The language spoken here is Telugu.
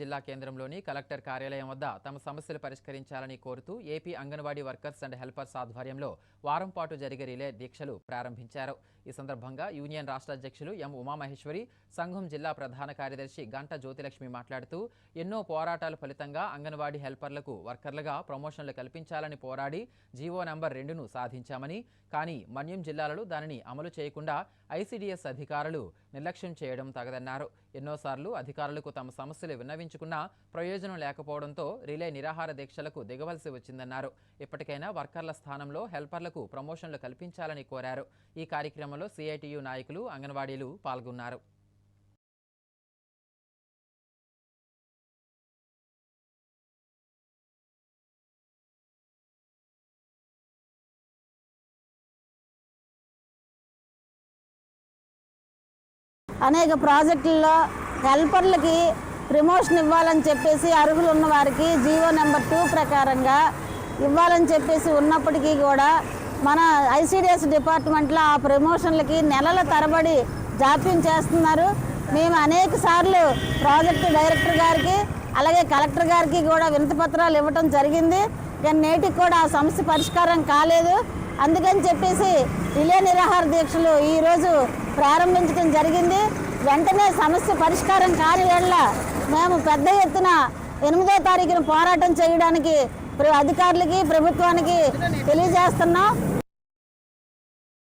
జిల్లా కేంద్రంలోని కలెక్టర్ కార్యాలయం వద్ద తమ సమస్యలు పరిష్కరించాలని కోరుతూ AP anganwadi workers and helpers ఆధ్వర్యంలో వారం పాటు జరిగే రిలే దీక్షలు ప్రారంభించారు. ఈ సందర్భంగా యూనియన్ రాష్ట్ర అధ్యక్షులు ఎం ఉమామహేశ్వరి, సంఘం జిల్లా ప్రధాన కార్యదర్శి గంట జ్యోతిలక్ష్మి మాట్లాడుతూ ఎన్నో పోరాటాల ఫలితంగా అంగన్వాడీ హెల్పర్లకు వర్కర్లుగా ప్రమోషన్లు కల్పించాలని పోరాడి జీవో నంబర్ 2ను సాధించామని, కానీ మన్యం జిల్లాలలో దానిని అమలు చేయకుండా ఐసీడీఎస్ అధికారులు నిర్లక్ష్యం చేయడం తగదన్నారు. ఎన్నోసార్లు అధికారులకు తమ సమస్యలు విన్నవించుకున్నా ప్రయోజనం లేకపోవడంతో రిలే నిరాహార దీక్షలకు దిగవలసి వచ్చిందన్నారు. ఇప్పటికైనా వర్కర్ల స్థానంలో హెల్పర్లకు ప్రమోషన్లు కల్పించాలని కోరారు. ఈ కార్యక్రమంలో సిఐటియు నాయకులు, అంగన్వాడీలు పాల్గొన్నారు. అనేక ప్రాజెక్టుల్లో హెల్పర్లకి ప్రమోషన్ ఇవ్వాలని చెప్పేసి అర్హులు ఉన్న వారికి జీవో నెంబర్ 2 ప్రకారంగా ఇవ్వాలని చెప్పేసి ఉన్నప్పటికీ కూడా మన ఐసీడీఎస్ డిపార్ట్మెంట్లో ఆ ప్రమోషన్లకి నెలల తరబడి జాప్యం చేస్తున్నారు. మేము అనేక సార్లు ప్రాజెక్టు డైరెక్టర్ గారికి అలాగే కలెక్టర్ గారికి కూడా వినతిపత్రాలు ఇవ్వటం జరిగింది. కానీ నేటికి కూడా ఆ సమస్య పరిష్కారం కాలేదు. అందుకని చెప్పేసి రిలే నిరాహార దీక్షలు ఈరోజు ప్రారంభించడం జరిగింది. వెంటనే సమస్య పరిష్కారం కాని వేళ మేము పెద్ద ఎత్తున 8వ తారీఖున పోరాటం చేయడానికి అధికారులకి, ప్రభుత్వానికి తెలియజేస్తున్నాం.